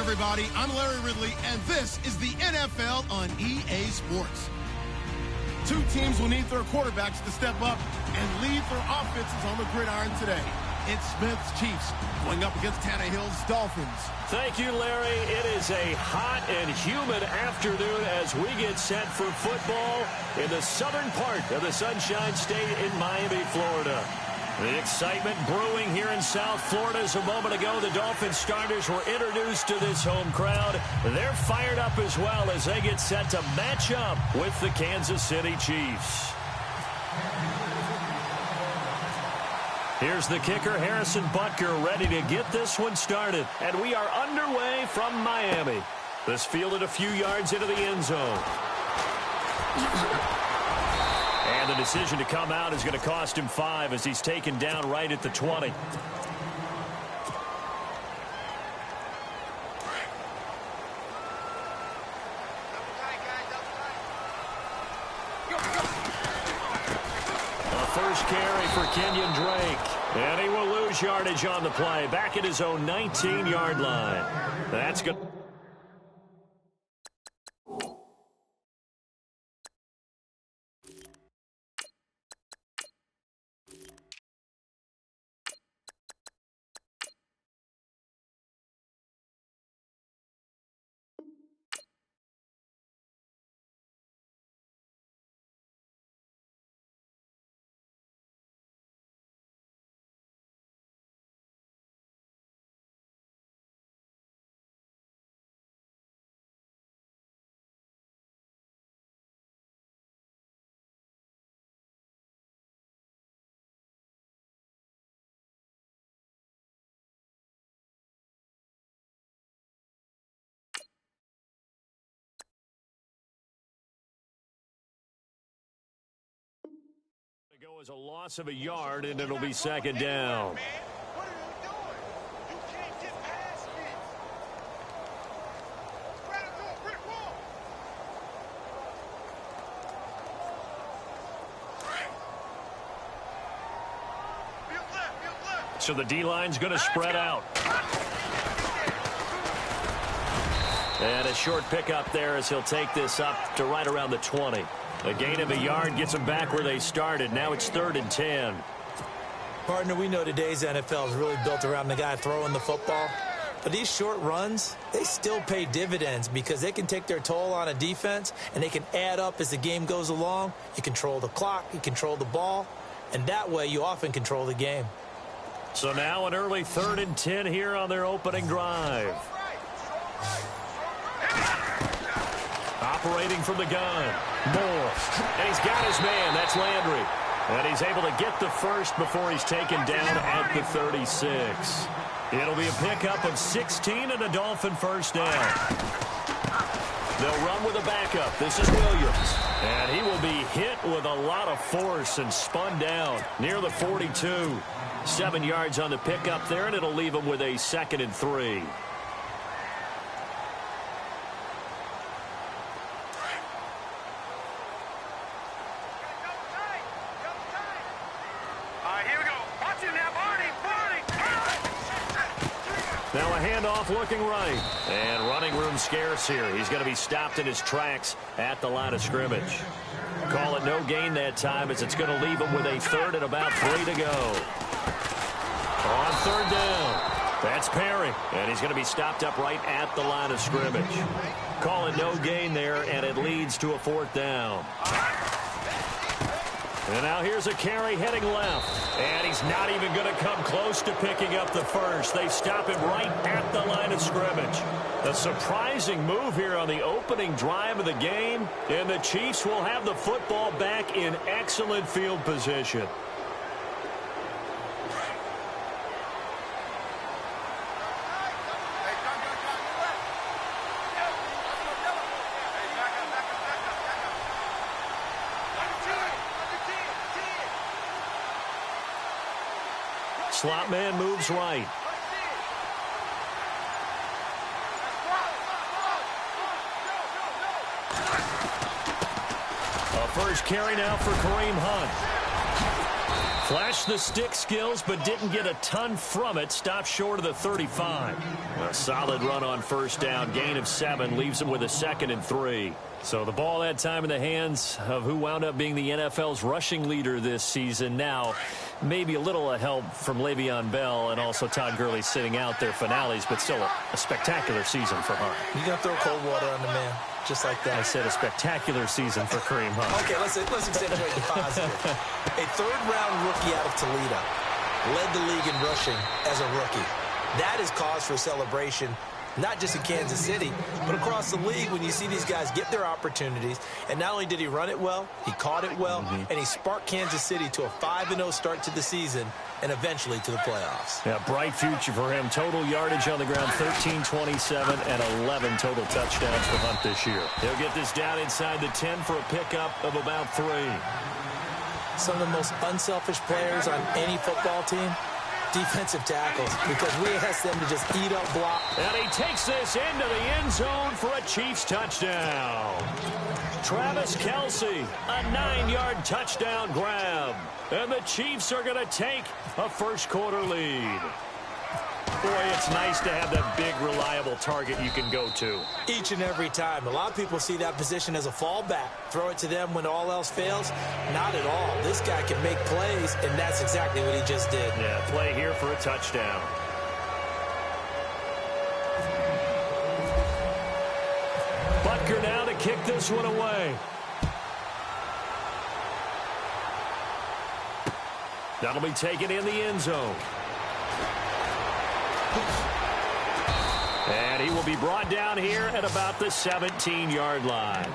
everybody. I'm Larry Ridley, and this is the NFL on EA Sports. Two teams will need their quarterbacks to step up and lead their offenses on the gridiron today. It's Smith's Chiefs going up against Tannehill's Dolphins. Thank you, Larry. It is a hot and humid afternoon as we get set for football in the southern part of the Sunshine State in Miami, Florida. The excitement brewing here in South Florida. As a moment ago, the Dolphins starters were introduced to this home crowd. They're fired up as well as they get set to match up with the Kansas City Chiefs. Here's the kicker, Harrison Butker, ready to get this one started. And we are underway from Miami. This fielded a few yards into the end zone. And the decision to come out is going to cost him 5 as he's taken down right at the 20. First carry for Kenyon Drake. And he will lose yardage on the play. Back at his own 19-yard line. That's good. Go as a loss of a yard, and it'll be second down. What are you doing? You can't get past me. Right into a brick wall. Field left. So the D-line's going to spread out. And a short pickup there as he'll take this up to right around the 20. A gain of a yard gets them back where they started. Now it's 3rd and 10. Partner, we know today's NFL is really built around the guy throwing the football. But these short runs, they still pay dividends because they can take their toll on a defense and they can add up as the game goes along. You control the clock, you control the ball, and that way you often control the game. So now an early 3rd and 10 here on their opening drive. Operating from the gun. Moore. And he's got his man. That's Landry. And he's able to get the first before he's taken down at the 36. It'll be a pickup of 16 and a Dolphin first down. They'll run with a backup. This is Williams. And he will be hit with a lot of force and spun down near the 42. 7 yards on the pickup there, and it'll leave him with a 2nd and 3. Now a handoff looking right. And running room scarce here. He's going to be stopped in his tracks at the line of scrimmage. Call it no gain that time as it's going to leave him with a 3rd and about 3 to go. On 3rd down. That's Perry. And he's going to be stopped up right at the line of scrimmage. Call it no gain there, and it leads to a 4th down. And now here's a carry heading left. And he's not even going to come close to picking up the first. They stop him right at the line of scrimmage. A surprising move here on the opening drive of the game. And the Chiefs will have the football back in excellent field position. Slot man moves right. A first carry now for Kareem Hunt. Flashed the stick skills, but didn't get a ton from it. Stopped short of the 35. A solid run on first down. Gain of 7 leaves him with a 2nd and 3. So the ball had time in the hands of who wound up being the NFL's rushing leader this season. Now, maybe a little help from Le'Veon Bell and also Todd Gurley sitting out their finales, but still a spectacular season for Hunt. You're going to throw cold water on the man, just like that. I said a spectacular season for Kareem Hunt. Okay, let's accentuate the positive. A third-round rookie out of Toledo led the league in rushing as a rookie. That is cause for celebration, not just in Kansas City, but across the league when you see these guys get their opportunities. And not only did he run it well, he caught it well, and he sparked Kansas City to a 5-0 start to the season and eventually to the playoffs. Yeah, bright future for him. Total yardage on the ground, 1327, and 11 total touchdowns for Hunt this year. He'll get this down inside the 10 for a pickup of about 3. Some of the most unselfish players on any football team, defensive tackles, because we ask them to just eat up block. And he takes this into the end zone for a Chiefs touchdown. Travis Kelce, a 9-yard touchdown grab. And the Chiefs are going to take a first-quarter lead. Boy, it's nice to have that big, reliable target you can go to. Each and every time. A lot of people see that position as a fallback. Throw it to them when all else fails. Not at all. This guy can make plays, and that's exactly what he just did. Yeah, play here for a touchdown. Butker now to kick this one away. That'll be taken in the end zone. And he will be brought down here at about the 17-yard line.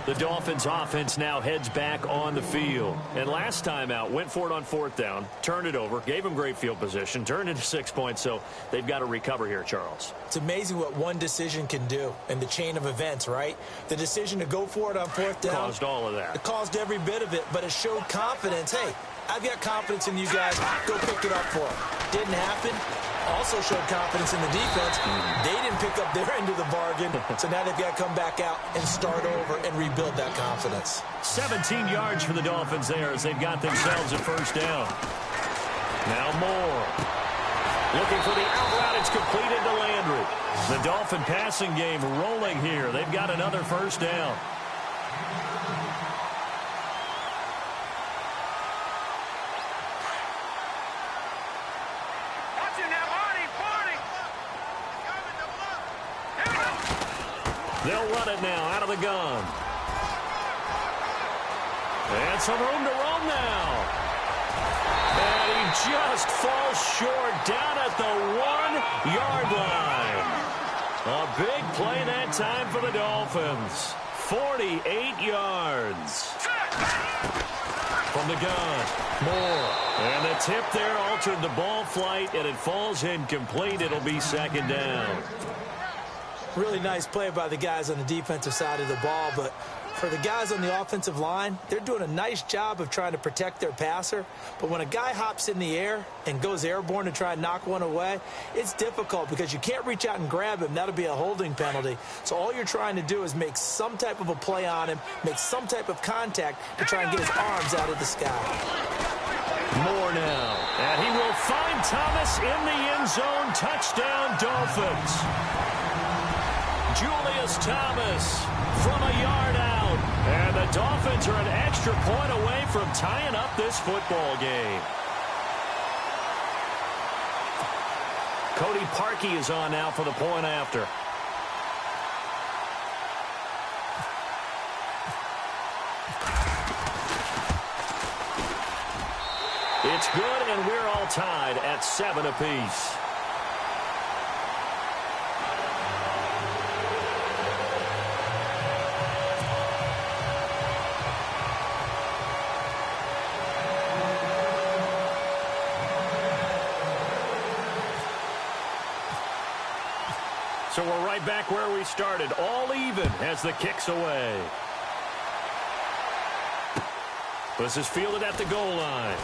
The Dolphins offense now heads back on the field. And last time out, went for it on 4th down, turned it over, gave him great field position, turned into 6 points, so they've got to recover here, Charles. It's amazing what one decision can do in the chain of events, right? The decision to go for it on 4th down. Caused all of that. It caused every bit of it, but it showed confidence. Hey, I've got confidence in you guys. Go pick it up for them. Didn't happen. Also showed confidence in the defense. They didn't pick up their end of the bargain, so now they've got to come back out and start over and rebuild that confidence. 17 yards for the Dolphins there as they've got themselves a first down. Now Moore. Looking for the out route. It's completed to Landry. The Dolphin passing game rolling here. They've got another first down. They'll run it now out of the gun. And some room to roam now. And he just falls short down at the 1-yard line. A big play that time for the Dolphins. 48 yards. From the gun, Moore. And the tip there altered the ball flight, and it falls incomplete. It'll be 2nd down. Really nice play by the guys on the defensive side of the ball, but for the guys on the offensive line, they're doing a nice job of trying to protect their passer. But when a guy hops in the air and goes airborne to try and knock one away, it's difficult because you can't reach out and grab him. That'll be a holding penalty. So all you're trying to do is make some type of a play on him, make some type of contact to try and get his arms out of the sky. Moore now, and he will find Thomas in the end zone. Touchdown, Dolphins. Julius Thomas from a yard out. And the Dolphins are an extra point away from tying up this football game. Cody Parkey is on now for the point after. It's good, and we're all tied at 7 apiece. So we're right back where we started, all even as the kick's away. This is fielded at the goal line.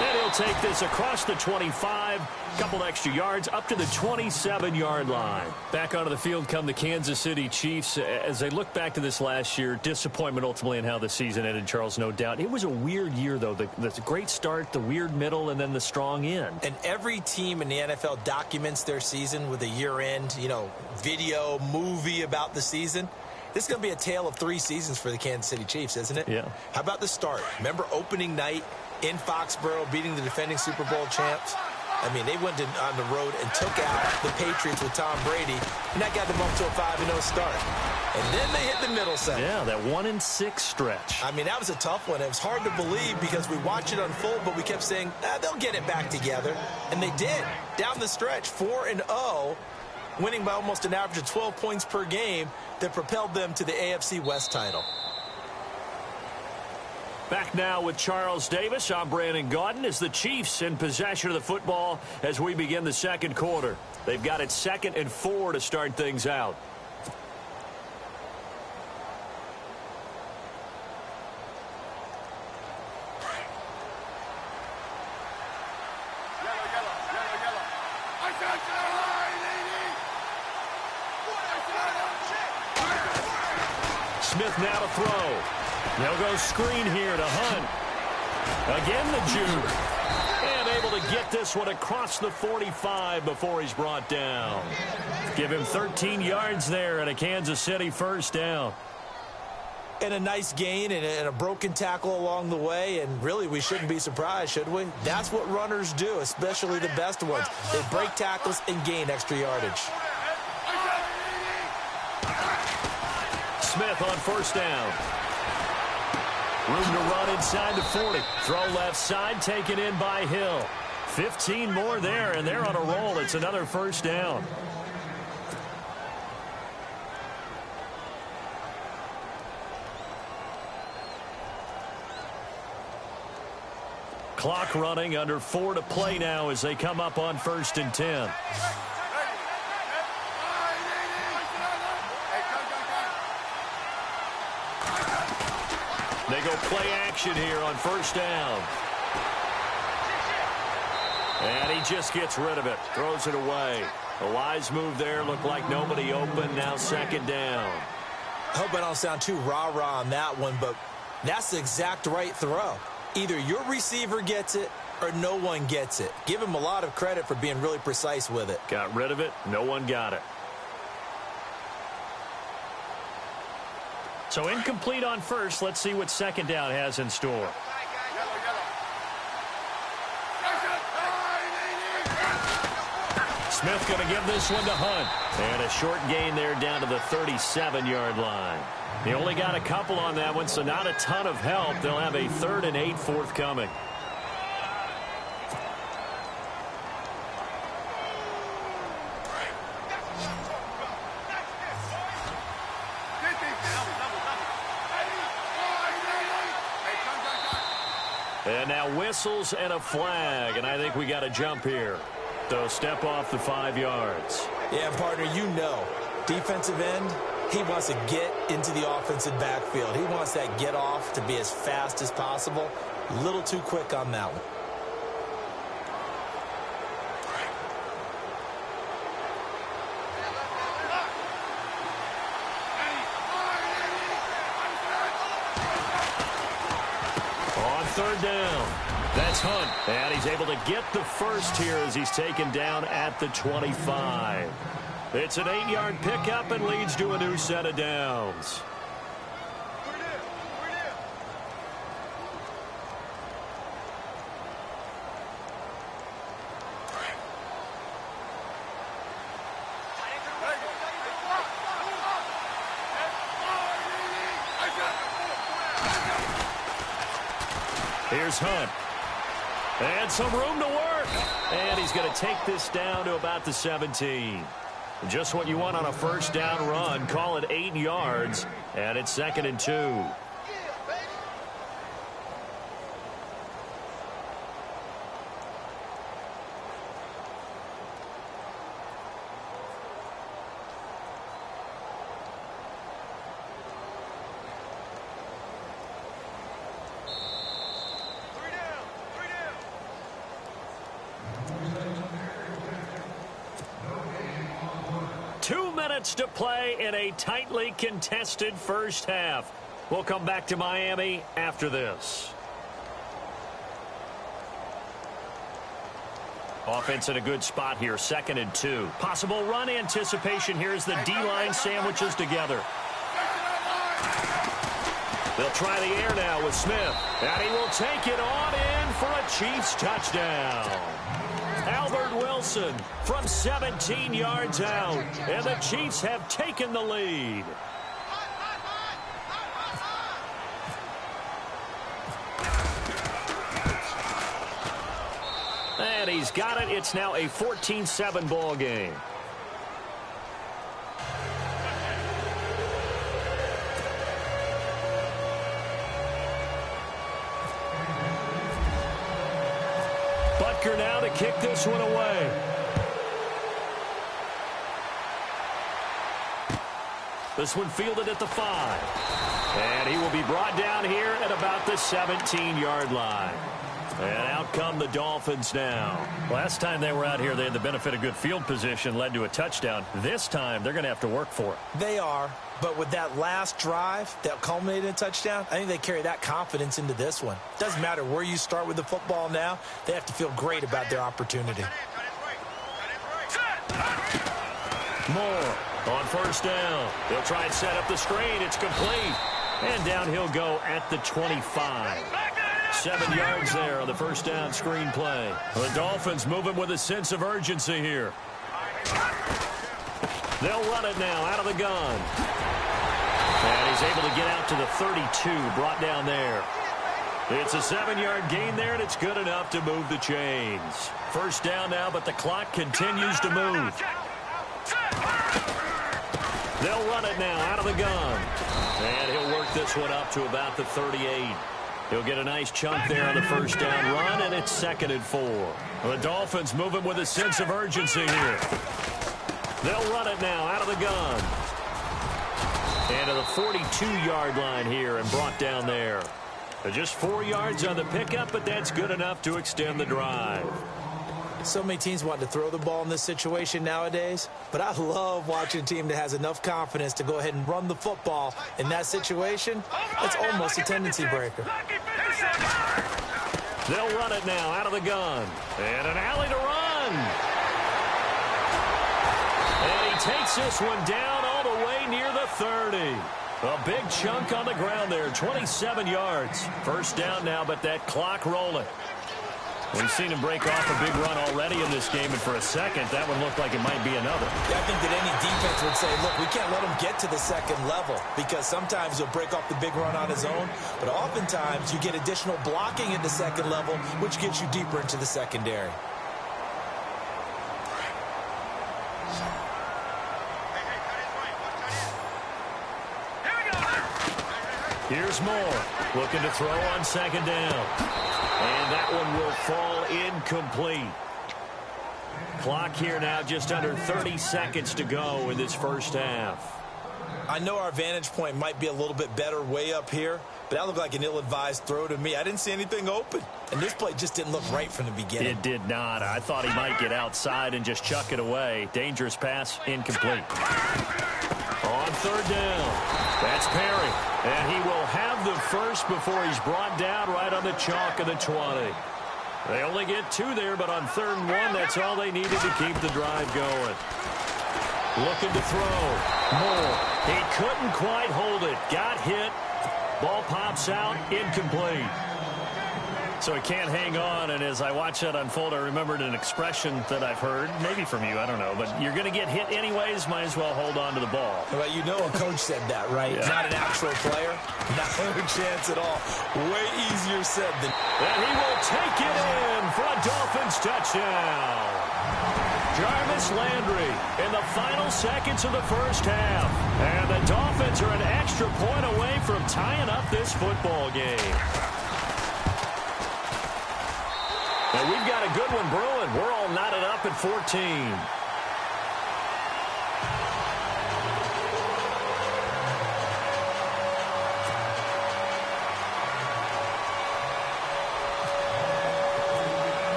And he'll take this across the 25, couple extra yards, up to the 27-yard line. Back onto the field come the Kansas City Chiefs. As they look back to this last year, disappointment ultimately in how the season ended, Charles, no doubt. It was a weird year, though. The great start, the weird middle, and then the strong end. And every team in the NFL documents their season with a year-end, video, movie about the season. This is going to be a tale of 3 seasons for the Kansas City Chiefs, isn't it? Yeah. How about the start? Remember opening night in Foxborough, beating the defending Super Bowl champs? I mean, they went on the road and took out the Patriots with Tom Brady, and that got them up to a 5-0 start. And then they hit the middle section. Yeah, that 1-6 stretch. I mean, that was a tough one. It was hard to believe because we watched it unfold, but we kept saying, they'll get it back together. And they did. Down the stretch, 4-0, winning by almost an average of 12 points per game that propelled them to the AFC West title. Back now with Charles Davis. I'm Brandon Gaudin as the Chiefs in possession of the football as we begin the second quarter. They've got it 2nd and 4 to start things out. Smith now to throw. They'll go screen here to Hunt. Again the juke. And able to get this one across the 45 before he's brought down. Give him 13 yards there and a Kansas City first down. And a nice gain and a broken tackle along the way. And really, we shouldn't be surprised, should we? That's what runners do, especially the best ones. They break tackles and gain extra yardage. Smith on first down. Room to run inside the 40. Throw left side, taken in by Hill. 15 more there, and they're on a roll. It's another first down. Clock running, under 4 to play now as they come up on 1st and 10. They go play action here on first down. And he just gets rid of it. Throws it away. A wise move there. Looked like nobody open. Now 2nd down. I hope I don't sound too rah-rah on that one, but that's the exact right throw. Either your receiver gets it or no one gets it. Give him a lot of credit for being really precise with it. Got rid of it. No one got it. So incomplete on first. Let's see what 2nd down has in store. Smith going to give this one to Hunt. And a short gain there down to the 37-yard line. They only got a couple on that one, so not a ton of help. They'll have a 3rd and 8 forthcoming. And now whistles and a flag, and I think we got a jump here. So step off the 5 yards. Yeah, partner, defensive end, he wants to get into the offensive backfield. He wants that get off to be as fast as possible. A little too quick on that one. On 3rd down, that's Hunt. And he's able to get the first here as he's taken down at the 25. It's an 8-yard pickup and leads to a new set of downs. Here's Hunt. And some room to work. And he's going to take this down to about the 17. Just what you want on a first down run. Call it 8 yards. And it's 2nd and 2. minutes to play in a tightly contested first half. We'll come back to Miami after this. Offense in a good spot here, 2nd and 2. Possible run anticipation here as the D-line sandwiches together. They'll try the air now with Smith. And he will take it on in for a Chiefs touchdown. Albert Wilson from 17 yards out. And the Chiefs have taken the lead. And he's got it. It's now a 14-7 ball game. Butker now to kick this one away. This one fielded at the 5. And he will be brought down here at about the 17-yard line. And out come the Dolphins now. Last time they were out here, they had the benefit of good field position, led to a touchdown. This time, they're going to have to work for it. They are, but with that last drive that culminated in a touchdown, I think they carry that confidence into this one. Doesn't matter where you start with the football now, they have to feel great about their opportunity. Moore on first down. They'll try and set up the screen. It's complete. And down he'll go at the 25. 7 yards there on the first down screen play. The Dolphins moving with a sense of urgency here. They'll run it now out of the gun. And he's able to get out to the 32, brought down there. It's a 7-yard gain there, and it's good enough to move the chains. First down now, but the clock continues to move. They'll run it now out of the gun. And he'll work this one up to about the 38. He'll get a nice chunk there on the first down run, and it's 2nd and 4. The Dolphins moving with a sense of urgency here. They'll run it now out of the gun. And to the 42-yard line here and brought down there. Just 4 yards on the pickup, but that's good enough to extend the drive. So many teams want to throw the ball in this situation nowadays, but I love watching a team that has enough confidence to go ahead and run the football. In that situation, it's almost a tendency breaker. They'll run it now out of the gun. And an alley to run. And he takes this one down all the way near the 30. A big chunk on the ground there, 27 yards. First down now, but that clock rolling. We've seen him break off a big run already in this game, and for a second, that one looked like it might be another. Yeah, I think that any defense would say, look, we can't let him get to the second level, because sometimes he'll break off the big run on his own, but oftentimes you get additional blocking at the second level, which gets you deeper into the secondary. Here's Moore, looking to throw on 2nd down. And that one will fall incomplete. Clock here now just under 30 seconds to go in this first half. I know our vantage point might be a little bit better way up here, but that looked like an ill-advised throw to me. I didn't see anything open, and this play just didn't look right from the beginning. It did not. I thought he might get outside and just chuck it away. Dangerous pass, incomplete. On 3rd down, that's Perry. And he will have the first before he's brought down right on the chalk of the 20. They only get 2 there, but on 3rd and 1, that's all they needed to keep the drive going. Looking to throw. Moore. He couldn't quite hold it. Got hit. Ball pops out. Incomplete. So he can't hang on, and as I watch that unfold, I remembered an expression that I've heard, maybe from you, I don't know, but you're going to get hit anyways, might as well hold on to the ball. Well, you know a coach said that, right? Yeah. Not an actual player. Not a chance at all. Way easier said than... And he will take it in for a Dolphins touchdown. Jarvis Landry in the final seconds of the first half. And the Dolphins are an extra point away from tying up this football game. And we've got a good one brewing. We're all knotted up at 14.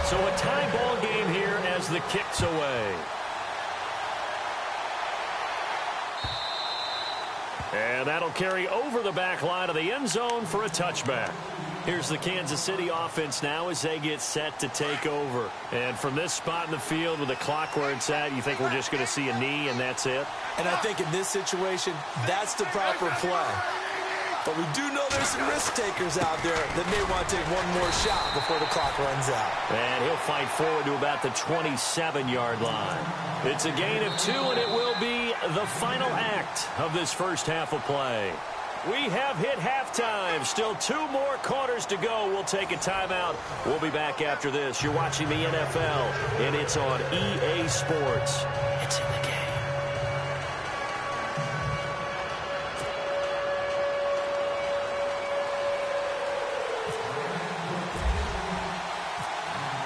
So a tie ball game here as the kick's away. And that'll carry over the back line of the end zone for a touchback. Here's the Kansas City offense now as they get set to take over. And from this spot in the field with the clock where it's at, you think we're just going to see a knee and that's it? And I think in this situation, that's the proper play. But we do know there's some risk takers out there that may want to take one more shot before the clock runs out. And he'll fight forward to about the 27-yard line. It's a gain of 2, and it will be the final act of this first half of play. We have hit halftime. Still 2 more quarters to go. We'll take a timeout. We'll be back after this. You're watching the NFL, and it's on EA Sports. It's in the game.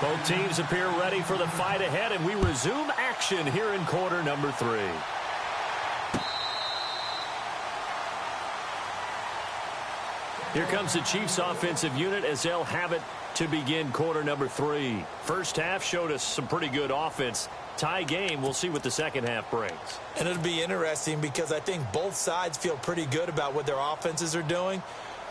Both teams appear ready for the fight ahead, and we resume action here in quarter number 3. Here comes the Chiefs offensive unit as they'll have it to begin quarter number 3. First half showed us some pretty good offense. Tie game, we'll see what the second half brings. And it'll be interesting because I think both sides feel pretty good about what their offenses are doing.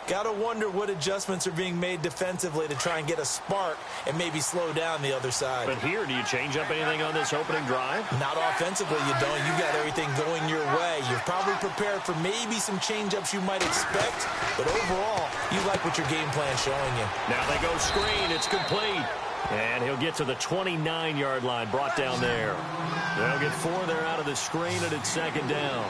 Got to wonder what adjustments are being made defensively to try and get a spark and maybe slow down the other side. But here, do you change up anything on this opening drive? Not offensively, you don't. You got everything going your way. You're probably prepared for maybe some change-ups you might expect, but overall, you like what your game plan's showing you. Now they go screen. It's complete. And he'll get to the 29-yard line, brought down there. They'll get 4 there out of the screen, and it's second down.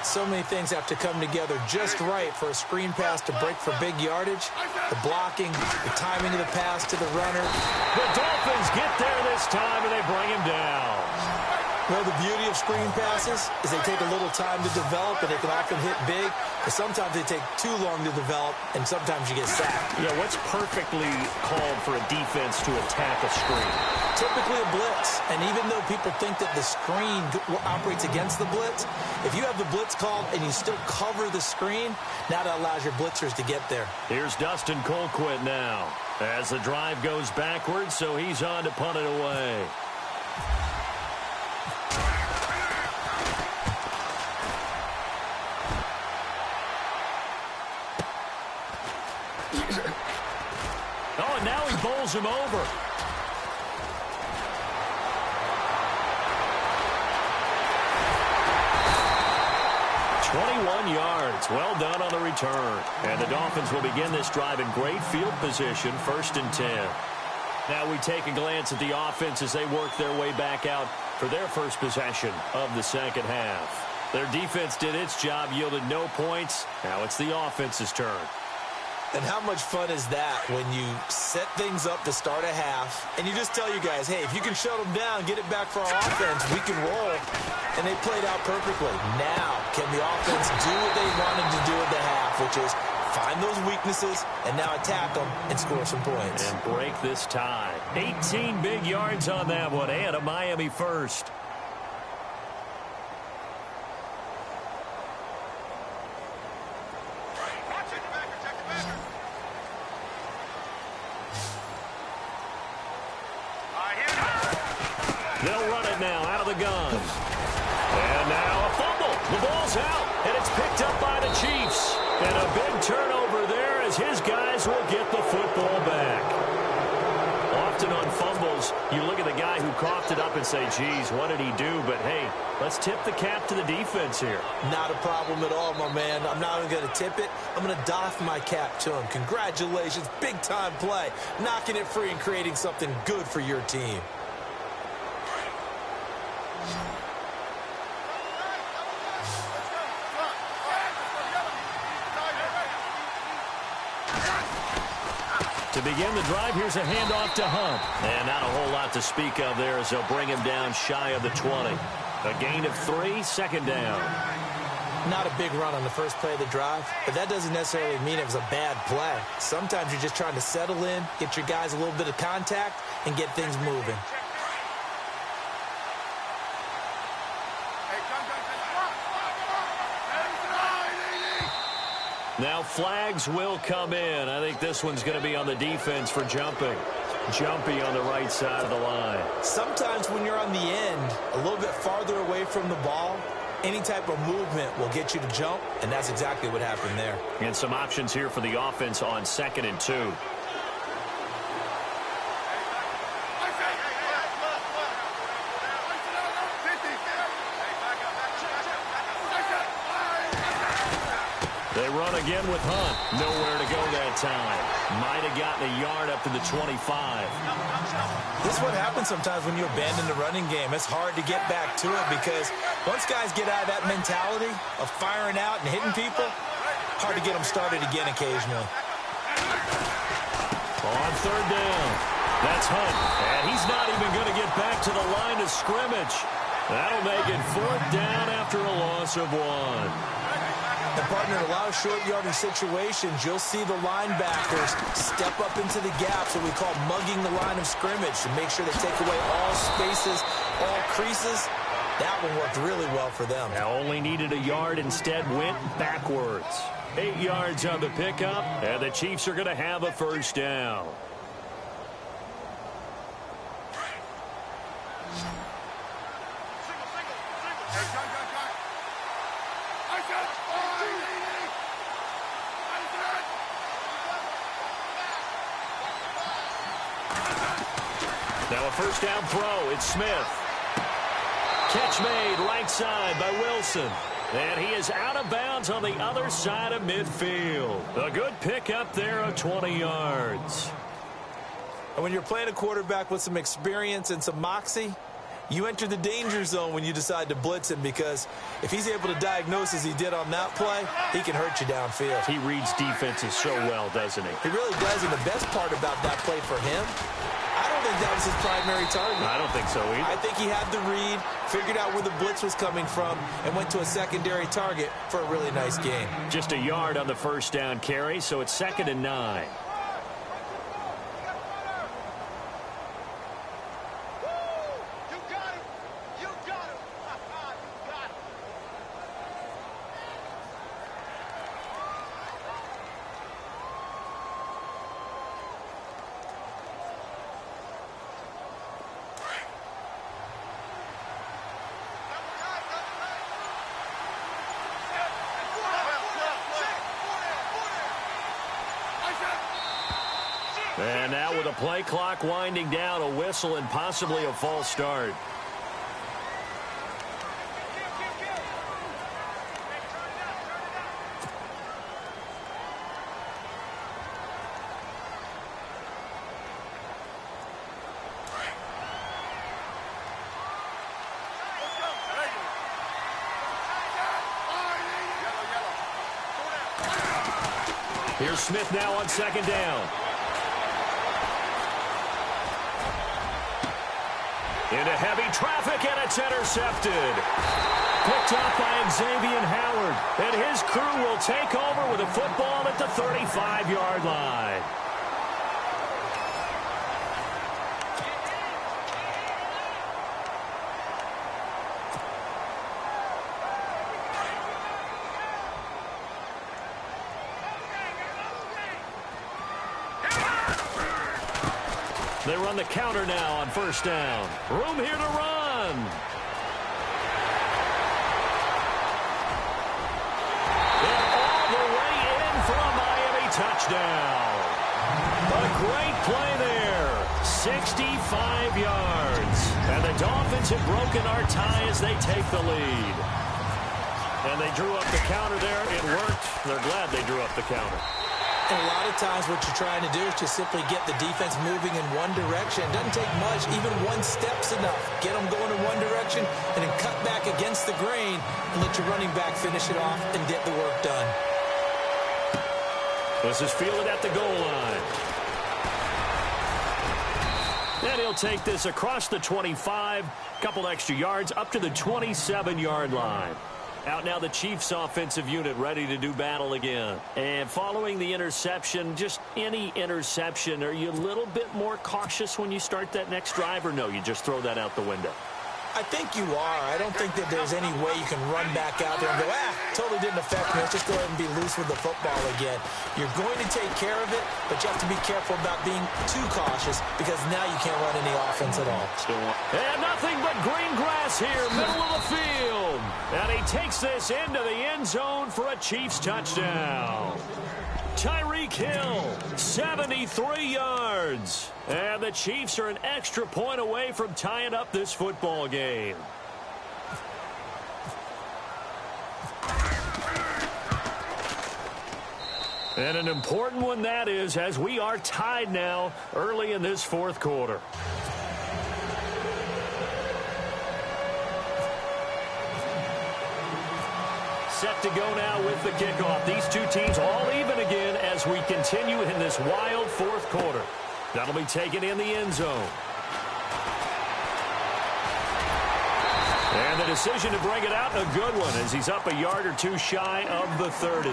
So many things have to come together just right for a screen pass to break for big yardage. The blocking, the timing of the pass to the runner. The Dolphins get there this time, and they bring him down. Well, the beauty of screen passes is they take a little time to develop, and they can often hit big, but sometimes they take too long to develop, and sometimes you get sacked. Yeah, what's perfectly called for a defense to attack a screen? Typically a blitz, and even though people think that the screen operates against the blitz, if you have the blitz called and you still cover the screen, now that allows your blitzers to get there. Here's Dustin Colquitt now as the drive goes backwards, so he's on to punt it away. Oh, and now he bowls him over. Yards. Well done on the return. And the Dolphins will begin this drive in great field position, 1st and 10. Now we take a glance at the offense as they work their way back out for their first possession of the second half. Their defense did its job, yielded no points. Now it's the offense's turn. And how much fun is that when you set things up to start a half and you just tell you guys, hey, if you can shut them down, get it back for our offense, we can roll. And they played out perfectly. Now, can the offense do what they wanted to do at the half, which is find those weaknesses and now attack them and score some points. And break this tie. 18 big yards on that one, and a Miami first. They'll run it now out of the gun. And now a fumble. The ball's out, and it's picked up by the Chiefs. And a big turnover there as his guys will get the football back. Often on fumbles, you look at the guy who coughed it up and say, geez, what did he do? But, hey, let's tip the cap to the defense here. Not a problem at all, my man. I'm not even going to tip it. I'm going to doff my cap to him. Congratulations. Big-time play. Knocking it free and creating something good for your team. To begin the drive, here's a handoff to Hunt. And not a whole lot to speak of there as they'll bring him down shy of the 20. A gain of 3, second down. Not a big run on the first play of the drive, but that doesn't necessarily mean it was a bad play. Sometimes you're just trying to settle in, get your guys a little bit of contact, and get things moving. Now flags will come in. I think this one's going to be on the defense for jumping. Jumpy on the right side of the line. Sometimes when you're on the end, a little bit farther away from the ball, Any type of movement will get you to jump, and that's exactly what happened there. And some options here for the offense on 2nd and 2. They run again with Hunt. Nowhere to go that time. Might have gotten a yard up to the 25. This is what happens sometimes when you abandon the running game. It's hard to get back to it because once guys get out of that mentality of firing out and hitting people, hard to get them started again occasionally. On 3rd down, that's Hunt. And he's not even going to get back to the line of scrimmage. That'll make it 4th down after a loss of 1. And, partner, in a lot of short yardage situations, you'll see the linebackers step up into the gaps, what we call mugging the line of scrimmage, to make sure they take away all spaces, all creases. That one worked really well for them. Now only needed a yard, instead went backwards. 8 yards on the pickup, and the Chiefs are going to have a 1st down. Now a 1st down throw. It's Smith. Catch made right side by Wilson. And he is out of bounds on the other side of midfield. A good pickup there of 20 yards. And when you're playing a quarterback with some experience and some moxie, you enter the danger zone when you decide to blitz him, because if he's able to diagnose as he did on that play, he can hurt you downfield. He reads defenses so well, doesn't he? He really does, and the best part about that play for him, I don't think that was his primary target. I don't think so either. I think he had the read, figured out where the blitz was coming from, and went to a secondary target for a really nice gain. Just a yard on the 1st down carry, so it's 2nd and 9. And now with a play clock winding down, a whistle and possibly a false start. Here's Smith now on 2nd down. Into heavy traffic, and it's intercepted. Picked up by Xavier Howard. And his crew will take over with a football at the 35-yard line. They run the counter now on 1st down. Room here to run. And all the way in for a Miami touchdown. A great play there. 65 yards. And the Dolphins have broken our tie as they take the lead. And they drew up the counter there. It worked. They're glad they drew up the counter. And a lot of times what you're trying to do is just simply get the defense moving in one direction. It doesn't take much. Even one step's enough. Get them going in one direction and then cut back against the grain and let your running back finish it off and get the work done. This is fielded at the goal line. And he'll take this across the 25, couple extra yards up to the 27-yard line. Out now the Chiefs offensive unit ready to do battle again. And following the interception, just any interception, are you a little bit more cautious when you start that next drive, or no, you just throw that out the window? I think you are. I don't think that there's any way you can run back out there and go, totally didn't affect me. Let's just go ahead and be loose with the football again. You're going to take care of it, but you have to be careful about being too cautious because now you can't run any offense at all. And nothing but green grass here, middle of the field. And he takes this into the end zone for a Chiefs touchdown. Tyreek Hill, 73 yards. And the Chiefs are an extra point away from tying up this football game. And an important one that is, as we are tied now early in this fourth quarter. Set to go now with the kickoff. These two teams all even again as we continue in this wild fourth quarter. That'll be taken in the end zone. And the decision to bring it out, a good one, as he's up a yard or two shy of the 30.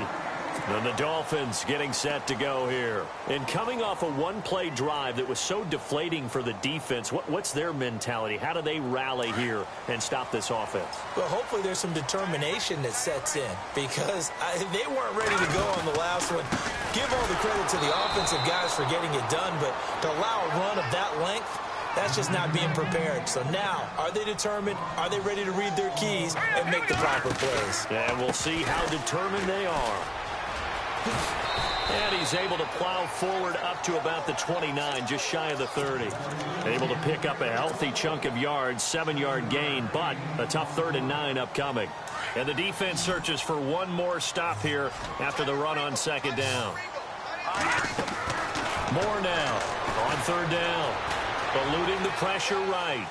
And the Dolphins getting set to go here. And coming off a one-play drive that was so deflating for the defense, what's their mentality? How do they rally here and stop this offense? Well, hopefully there's some determination that sets in because they weren't ready to go on the last one. Give all the credit to the offensive guys for getting it done, but to allow a run of that length, that's just not being prepared. So now, are they determined? Are they ready to read their keys and make the proper plays? And we'll see how determined they are. And he's able to plow forward up to about the 29, just shy of the 30. Able to pick up a healthy chunk of yards, 7-yard gain, but a tough 3rd and 9 upcoming. And the defense searches for one more stop here after the run on 2nd down. More now on 3rd down. Eluding the pressure right.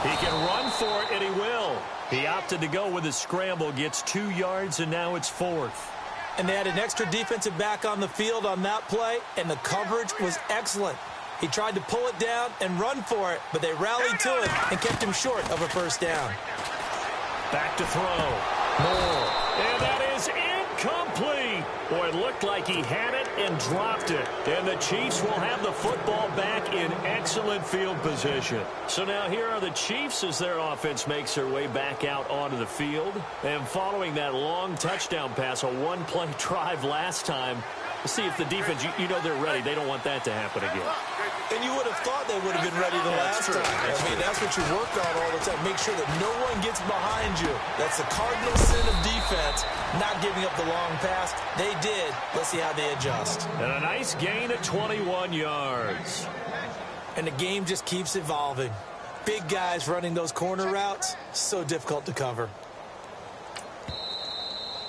He can run for it, and he will. He opted to go with a scramble, gets 2 yards, and now it's 4th. And they had an extra defensive back on the field on that play, and the coverage was excellent. He tried to pull it down and run for it, but they rallied to it and kept him short of a 1st down. Back to throw. More. And that is incomplete. Boy, it looked like he had it and dropped it. And the Chiefs will have the football back in excellent field position. So now here are the Chiefs as their offense makes their way back out onto the field. And following that long touchdown pass, a one-play drive last time, let's see if the defense, you know they're ready. They don't want that to happen again. And you would have thought they would have been ready the last time. I mean, that's what you work on all the time. Make sure that no one gets behind you. That's the cardinal sin of defense, not giving up the long pass. They did. Let's see how they adjust. And a nice gain of 21 yards. And the game just keeps evolving. Big guys running those corner routes, so difficult to cover.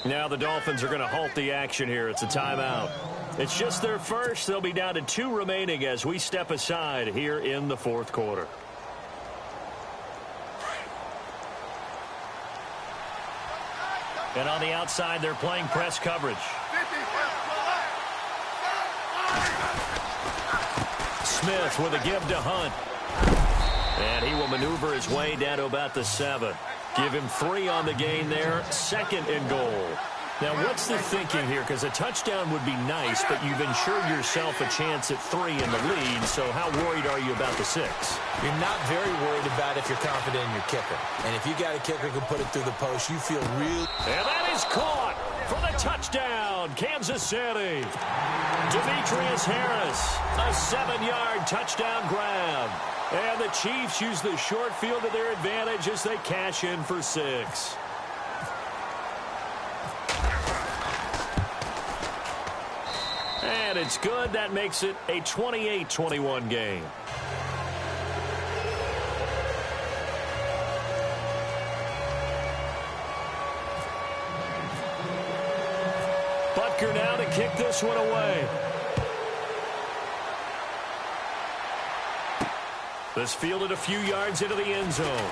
Now the Dolphins are going to halt the action here. It's a timeout. It's just their first. They'll be down to 2 remaining as we step aside here in the fourth quarter. And on the outside, they're playing press coverage. Smith with a give to Hunt. And he will maneuver his way down to about the 7. Give him 3 on the gain there. 2nd and goal. Now, what's the thinking here? Because a touchdown would be nice, but you've ensured yourself a chance at 3 in the lead. So how worried are you about the 6? You're not very worried about if you're confident in your kicker. And if you got a kicker who can put it through the post, you feel real. And that is caught for the touchdown, Kansas City. Demetrius Harris, a 7-yard touchdown grab. And the Chiefs use the short field to their advantage as they cash in for 6. And it's good. That makes it a 28-21 game. Butker now to kick this one away. This fielded a few yards into the end zone.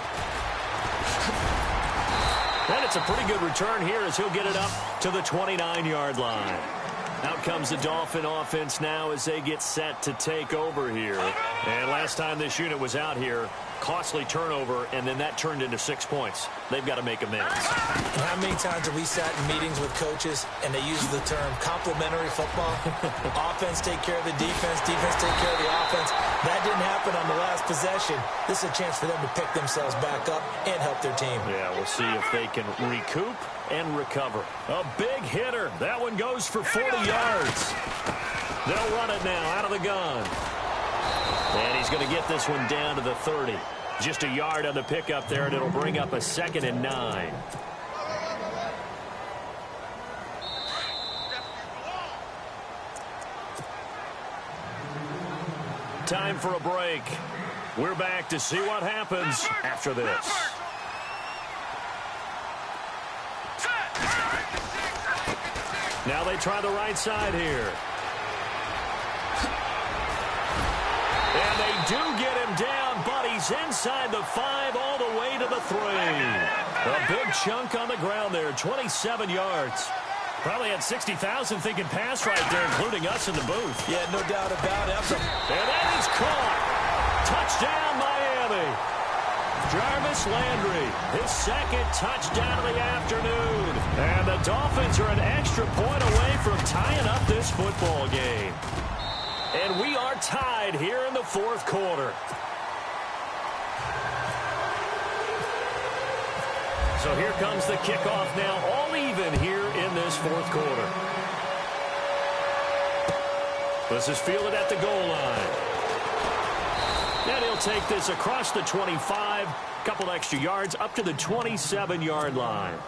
And it's a pretty good return here as he'll get it up to the 29-yard line. Out comes the Dolphin offense now as they get set to take over here. And last time this unit was out here, costly turnover, and then that turned into 6 points. They've got to make amends. And how many times have we sat in meetings with coaches and they use the term complementary football? Offense take care of the defense, defense take care of the offense. That didn't happen on the last possession. This is a chance for them to pick themselves back up and help their team. Yeah, we'll see if they can recoup and recover. A big hitter. That one goes for 40 yards. They'll run it now out of the gun. And he's going to get this one down to the 30. Just a yard on the pickup there, and it'll bring up a 2nd and 9. Time for a break. We're back to see what happens after this. Now they try the right side here. And they do get him down, but he's inside the 5 all the way to the 3. A big chunk on the ground there, 27 yards. Probably had 60,000 thinking pass right there, including us in the booth. Yeah, no doubt about it. And that is caught. Touchdown, Miami. Jarvis Landry, his 2nd touchdown of the afternoon. And the Dolphins are an extra point away from tying up this football game. And we are tied here in the 4th quarter. So here comes the kickoff now, all even here in this 4th quarter. This is fielded at the goal line. And he'll take this across the 25, couple extra yards up to the 27-yard line.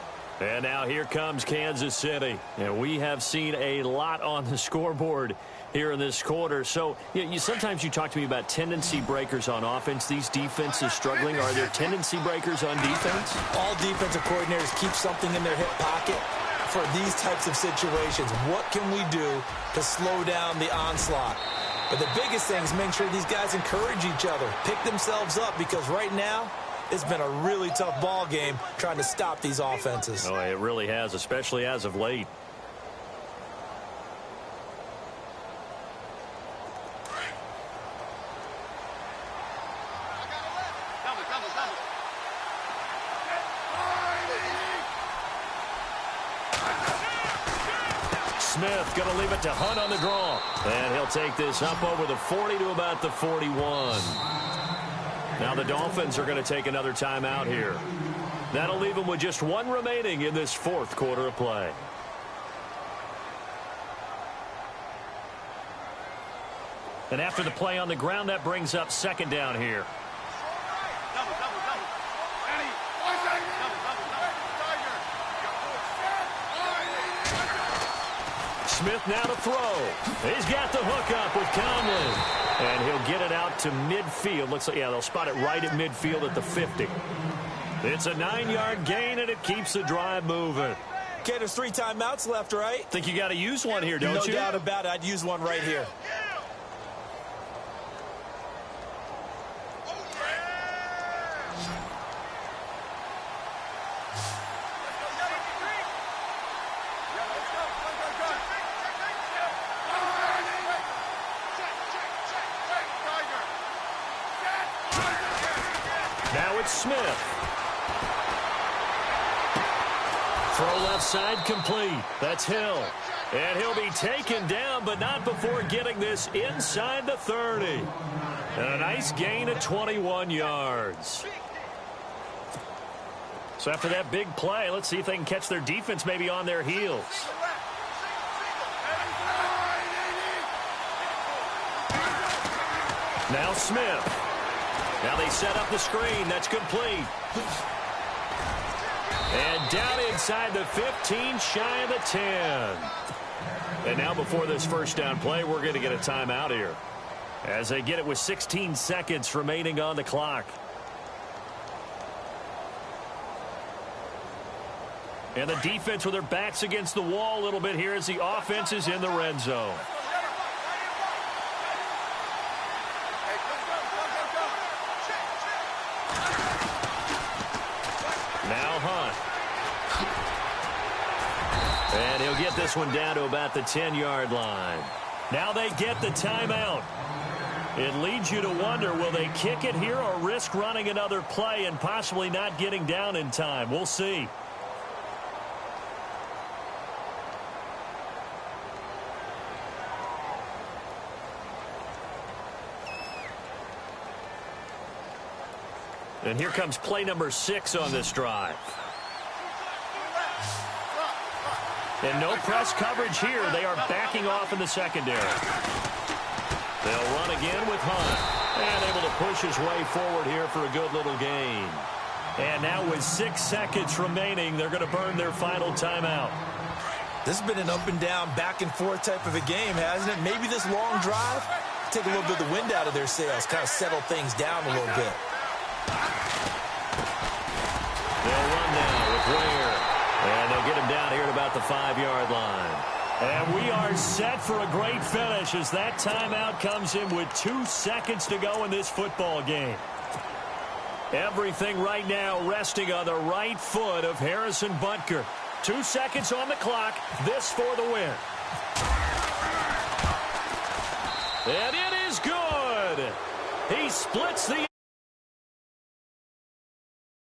And now here comes Kansas City. And we have seen a lot on the scoreboard here in this quarter. So sometimes you talk to me about tendency breakers on offense. These defenses struggling. Are there tendency breakers on defense? All defensive coordinators keep something in their hip pocket for these types of situations. What can we do to slow down the onslaught? But the biggest thing is make sure these guys encourage each other, pick themselves up, because right now it's been a really tough ball game trying to stop these offenses. Oh, it really has, especially as of late. Smith going to leave it to Hunt on the draw. And he'll take this up over the 40 to about the 41. Now the Dolphins are going to take another timeout here. That'll leave them with just 1 remaining in this 4th quarter of play. And after the play on the ground, that brings up 2nd down here. Smith now to throw. He's got the hook up with Conley. And he'll get it out to midfield. Looks like, yeah, they'll spot it right at midfield at the 50. It's a 9-yard gain, and it keeps the drive moving. Okay, there's 3 timeouts left, right? Think you got to use one here, don't you? No doubt about it. I'd use one right here. Now it's Smith. Throw left side complete. That's Hill. And he'll be taken down, but not before getting this inside the 30. And a nice gain of 21 yards. So after that big play, let's see if they can catch their defense maybe on their heels. Now Smith. Now they set up the screen. That's complete. And down inside the 15, shy of the 10. And now before this first down play, we're going to get a timeout here, as they get it with 16 seconds remaining on the clock. And the defense with their backs against the wall a little bit here as the offense is in the red zone. Now Hunt. And he'll get this one down to about the 10-yard line. Now they get the timeout. It leads you to wonder, will they kick it here or risk running another play and possibly not getting down in time? We'll see. And here comes play number 6 on this drive. And no press coverage here. They are backing off in the secondary. They'll run again with Hunt. And able to push his way forward here for a good little gain. And now with 6 seconds remaining, they're going to burn their final timeout. This has been an up and down, back and forth type of a game, hasn't it? Maybe this long drive, take a little bit of the wind out of their sails, kind of settle things down a little bit. They'll run now with Ware. And they'll get him down here at about the 5-yard line. And we are set for a great finish as that timeout comes in with 2 seconds to go in this football game. Everything right now resting on the right foot of Harrison Butker. 2 seconds on the clock. This for the win. And it is good. He splits the